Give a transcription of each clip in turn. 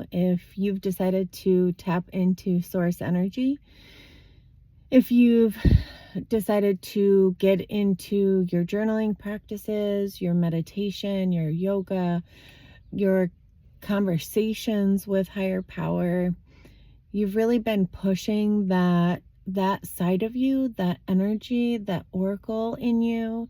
now, if you've decided to tap into source energy, if you've decided to get into your journaling practices, your meditation, your yoga, your conversations with higher power, you've really been pushing that side of you, that energy, that oracle in you.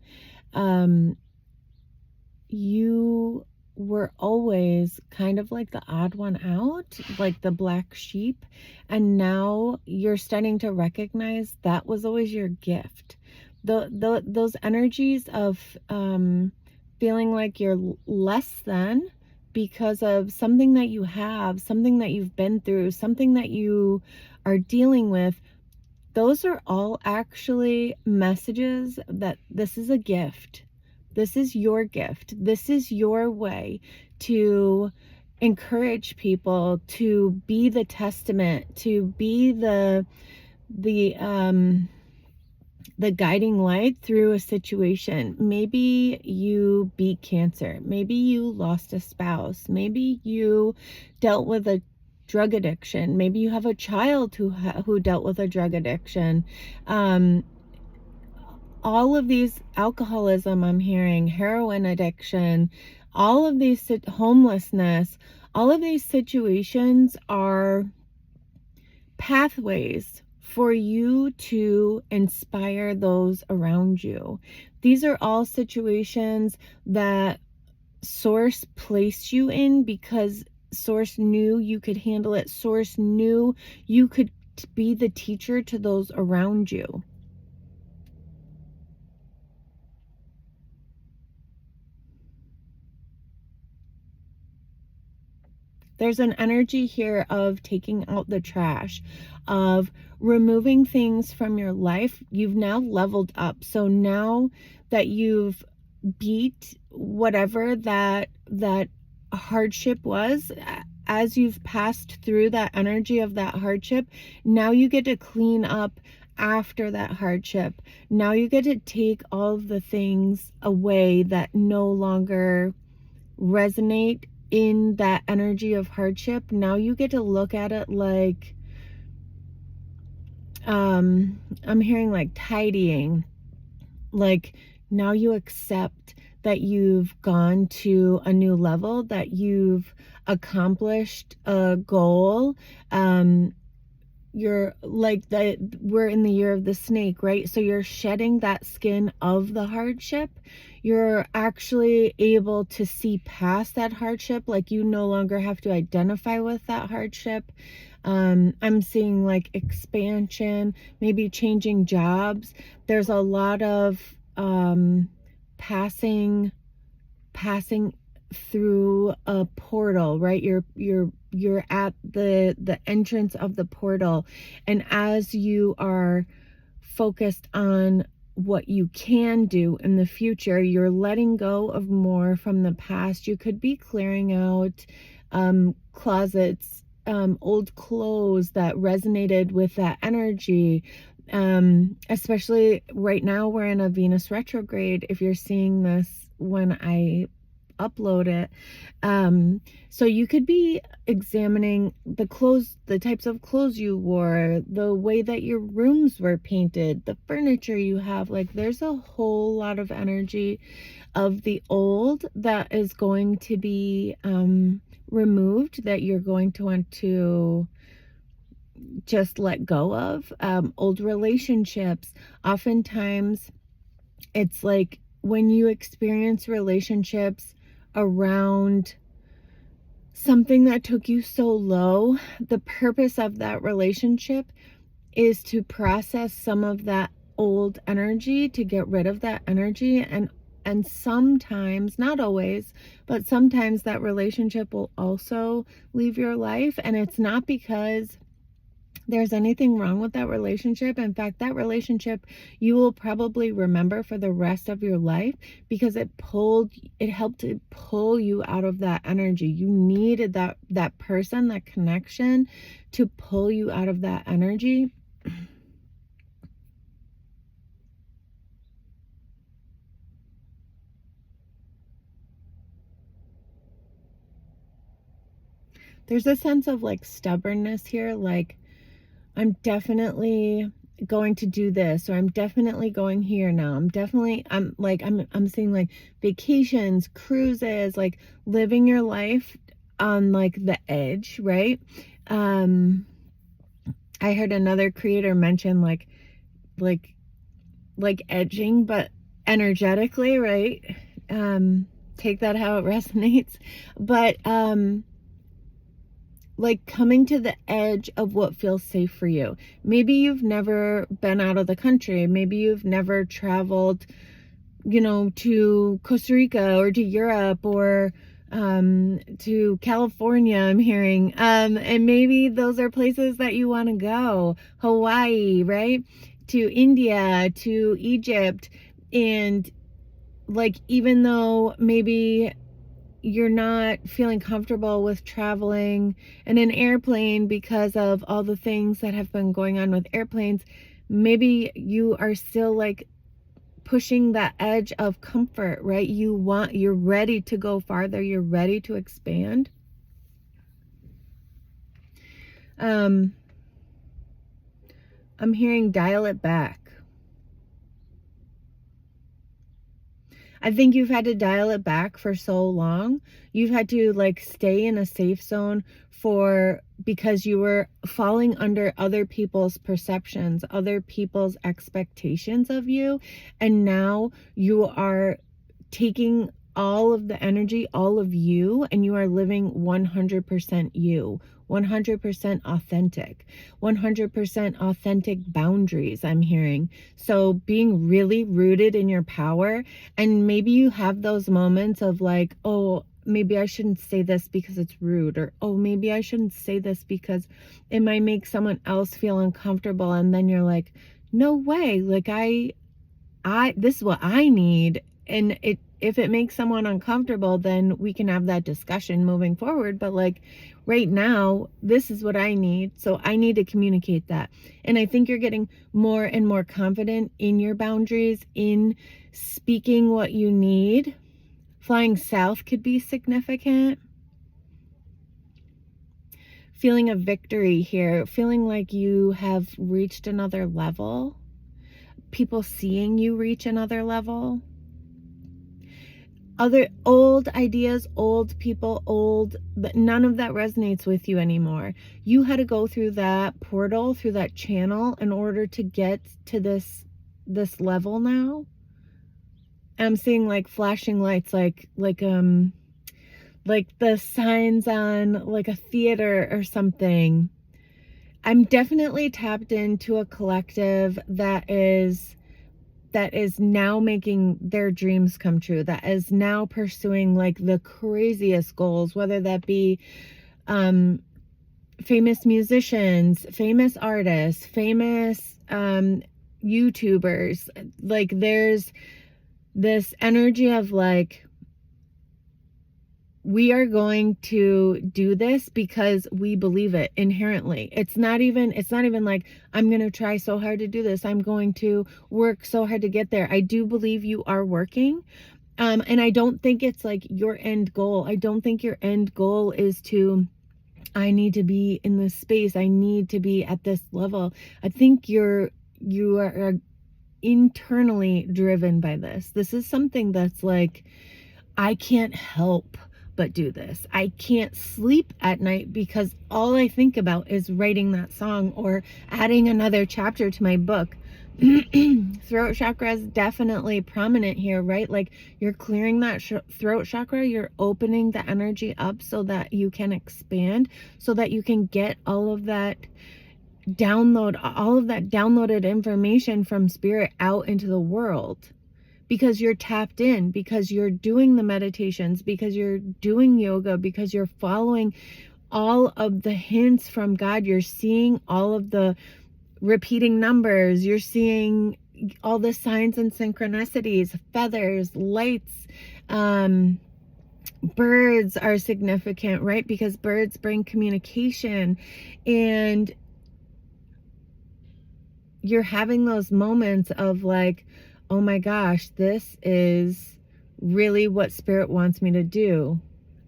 You were always kind of like the odd one out, like the black sheep, and now you're starting to recognize that was always your gift. Those energies of feeling like you're less than because of something that you have, something that you've been through, something that you are dealing with, those are all actually messages that this is a gift. This is your gift. This is your way to encourage people, to be the testament, to be the guiding light through a situation. Maybe you beat cancer. Maybe you lost a spouse. Maybe you dealt with a drug addiction. Maybe you have a child who dealt with a drug addiction. All of these, alcoholism, I'm hearing, heroin addiction, all of these, homelessness, all of these situations are pathways for you to inspire those around you. These are all situations that Source placed you in because Source knew you could handle it. Source knew you could be the teacher to those around you. There's an energy here of taking out the trash, of removing things from your life. You've now leveled up. So now that you've beat whatever that hardship was, as you've passed through that energy of that hardship, now you get to clean up after that hardship. Now you get to take all of the things away that no longer resonate in that energy of hardship. Now you get to look at it like, I'm hearing like tidying. Like now you accept that you've gone to a new level, that you've accomplished a goal. You're like we're in the year of the snake, right? So you're shedding that skin of the hardship. You're actually able to see past that hardship. Like you no longer have to identify with that hardship. I'm seeing like expansion, maybe changing jobs. There's a lot of passing through a portal, right? You're at the entrance of the portal, and as you are focused on what you can do in the future, you're letting go of more from the past. You could be clearing out closets, old clothes that resonated with that energy. Especially right now, we're in a Venus retrograde. If you're seeing this when I upload it, so you could be examining the clothes, the types of clothes you wore, the way that your rooms were painted, the furniture you have. Like there's a whole lot of energy of the old that is going to be removed, that you're going to want to just let go of. Old relationships, oftentimes it's like when you experience relationships around something that took you so low, the purpose of that relationship is to process some of that old energy, to get rid of that energy. And sometimes, not always, but sometimes that relationship will also leave your life. And it's not because there's anything wrong with that relationship. In fact, that relationship you will probably remember for the rest of your life because it helped to pull you out of that energy. You needed that person, that connection to pull you out of that energy. there's a sense of like stubbornness here, like I'm definitely going to do this, or I'm definitely going here now. I'm seeing like vacations, cruises, like living your life on like the edge, right? I heard another creator mention like edging, but energetically, right? Take that how it resonates. But like coming to the edge of what feels safe for you. Maybe you've never been out of the country. Maybe you've never traveled, to Costa Rica or to Europe or to California, I'm hearing. And maybe those are places that you want to go. Hawaii, right? To India, to Egypt. And like, even though maybe you're not feeling comfortable with traveling in an airplane because of all the things that have been going on with airplanes, maybe you are still like pushing that edge of comfort, right? You're ready to go farther. You're ready to expand. I'm hearing dial it back. I think you've had to dial it back for so long. You've had to like stay in a safe zone because you were falling under other people's perceptions, other people's expectations of you. And now you are taking all of the energy, all of you, and you are living 100% you, 100% authentic, 100% authentic boundaries, I'm hearing. So being really rooted in your power, and maybe you have those moments of like, oh, maybe I shouldn't say this because it's rude, or oh, maybe I shouldn't say this because it might make someone else feel uncomfortable. And then you're like, no way, like this is what I need. And if it makes someone uncomfortable, then we can have that discussion moving forward. But like right now, this is what I need. So I need to communicate that. And I think you're getting more and more confident in your boundaries, in speaking what you need. Flying south could be significant. Feeling a victory here, feeling like you have reached another level. People seeing you reach another level. Other old ideas, old people, but none of that resonates with you anymore. You had to go through that portal, through that channel in order to get to this level now. I'm seeing like flashing lights, like the signs on like a theater or something. I'm definitely tapped into a collective that is now making their dreams come true, that is now pursuing like the craziest goals, whether that be famous musicians, famous artists, famous YouTubers. Like there's this energy of like, we are going to do this because we believe it inherently. It's not even like, I'm going to try so hard to do this. I'm going to work so hard to get there. I do believe you are working. And I don't think it's like your end goal. I don't think your end goal is to, I need to be in this space. I need to be at this level. I think you are internally driven by this. This is something that's like, I can't help but do this. I can't sleep at night because all I think about is writing that song or adding another chapter to my book. Throat chakra is definitely prominent here, right? Like you're clearing that throat chakra, you're opening the energy up so that you can expand, so that you can get all of that downloaded information from spirit out into the world. Because you're tapped in, because you're doing the meditations, because you're doing yoga, because you're following all of the hints from God. You're seeing all of the repeating numbers. You're seeing all the signs and synchronicities, feathers, lights, birds are significant, right? Because birds bring communication, and you're having those moments of like, oh my gosh, this is really what spirit wants me to do.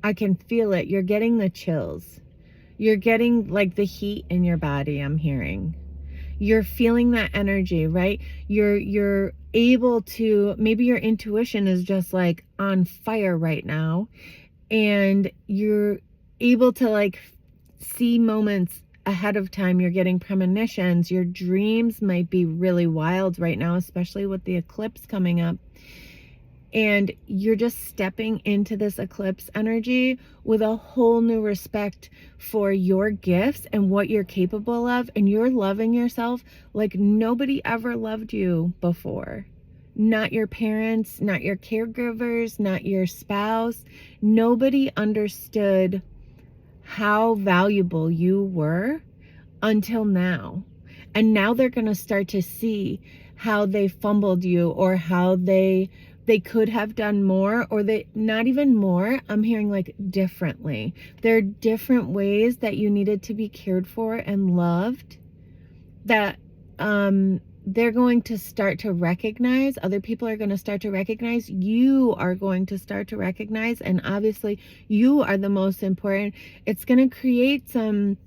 I can feel it. You're getting the chills. You're getting like the heat in your body, I'm hearing. You're feeling that energy, right? You're able to, maybe your intuition is just like on fire right now, and you're able to like see moments ahead of time. You're getting premonitions. Your dreams might be really wild right now, especially with the eclipse coming up. And you're just stepping into this eclipse energy with a whole new respect for your gifts and what you're capable of. And you're loving yourself like nobody ever loved you before. Not your parents, not your caregivers, not your spouse. Nobody understood how valuable you were until now. And now they're going to start to see how they fumbled you, or how they could have done more, or they not even more. I'm hearing like differently. There are different ways that you needed to be cared for and loved that they're going to start to recognize. Other people are going to start to recognize. You are going to start to recognize. And obviously you are the most important. It's going to create some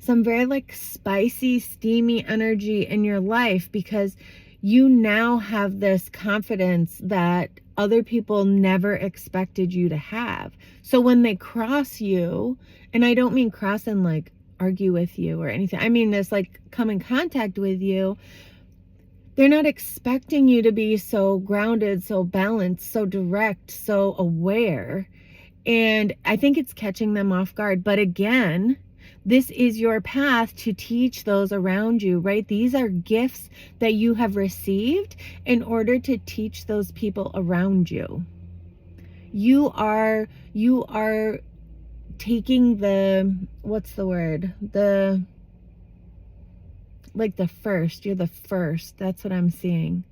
very like spicy, steamy energy in your life, because you now have this confidence that other people never expected you to have. So when they cross you, and I don't mean cross and like argue with you or anything, I mean this like come in contact with you, they're not expecting you to be so grounded, so balanced, so direct, so aware. And I think it's catching them off guard. But again, this is your path to teach those around you, right? These are gifts that you have received in order to teach those people around you. You are taking the, what's the word? Like the first, you're the first. That's what I'm seeing.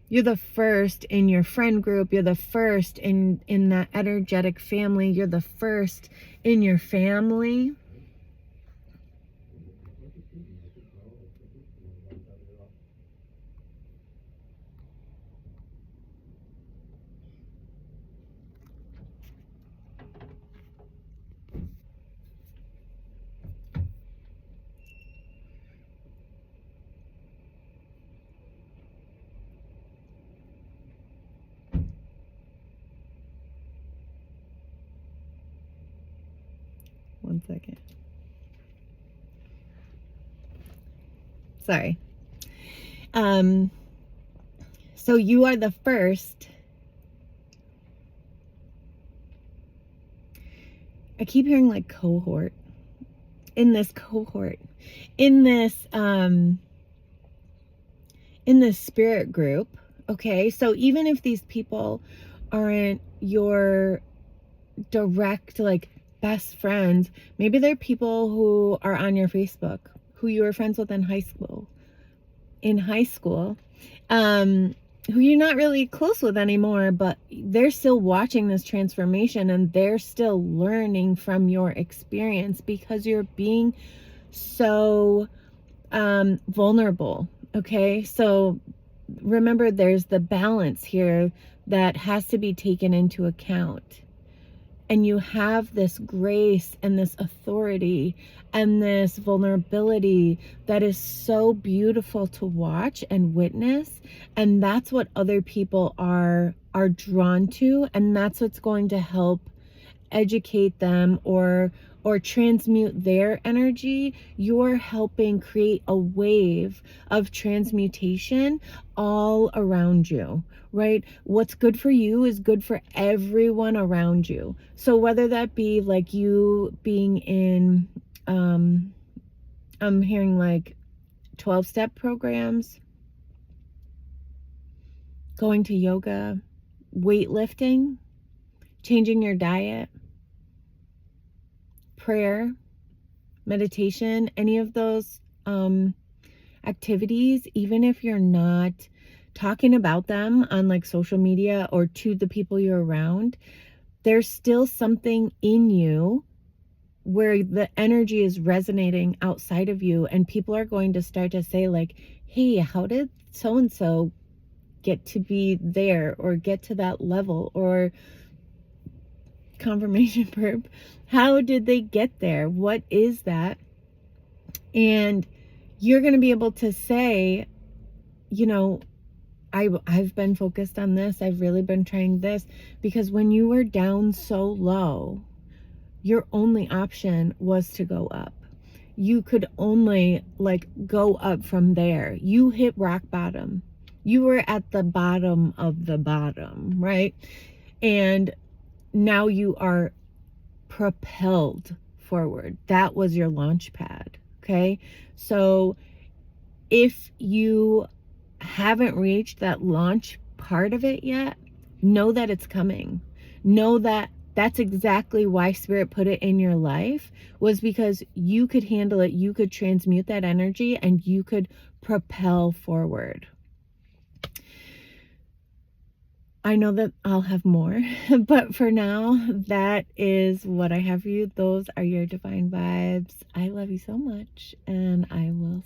You're the first in your friend group. You're the first in that energetic family. You're the first in your family. One second. Sorry. So you are the first. I keep hearing like cohort. In this cohort. In this spirit group. Okay. So even if these people aren't your direct like best friends, maybe they're people who are on your Facebook, who you were friends with in high school, who you're not really close with anymore, but they're still watching this transformation and they're still learning from your experience, because you're being so vulnerable. Okay, so remember, there's the balance here that has to be taken into account. And you have this grace and this authority and this vulnerability that is so beautiful to watch and witness. And that's what other people are drawn to. And that's what's going to help educate them or transmute their energy. You're helping create a wave of transmutation all around you, right? What's good for you is good for everyone around you. So whether that be like you being in, I'm hearing like 12-step programs, going to yoga, weightlifting, changing your diet, prayer, meditation, any of those activities, even if you're not talking about them on like social media or to the people you're around, there's still something in you where the energy is resonating outside of you, and people are going to start to say like, hey, how did so-and-so get to be there or get to that level? Or confirmation verb. How did they get there? What is that? And you're going to be able to say, you know, I've been focused on this. I've really been trying this, because when you were down so low, your only option was to go up. You could only go up from there. You hit rock bottom. You were at the bottom of the bottom, right? And now you are propelled forward. That was your launch pad, okay? So if you haven't reached that launch part of it yet, know that it's coming. Know that that's exactly why Spirit put it in your life, was because you could handle it, you could transmute that energy, and you could propel forward. I know that I'll have more, but for now, that is what I have for you. Those are your divine vibes. I love you so much, and I will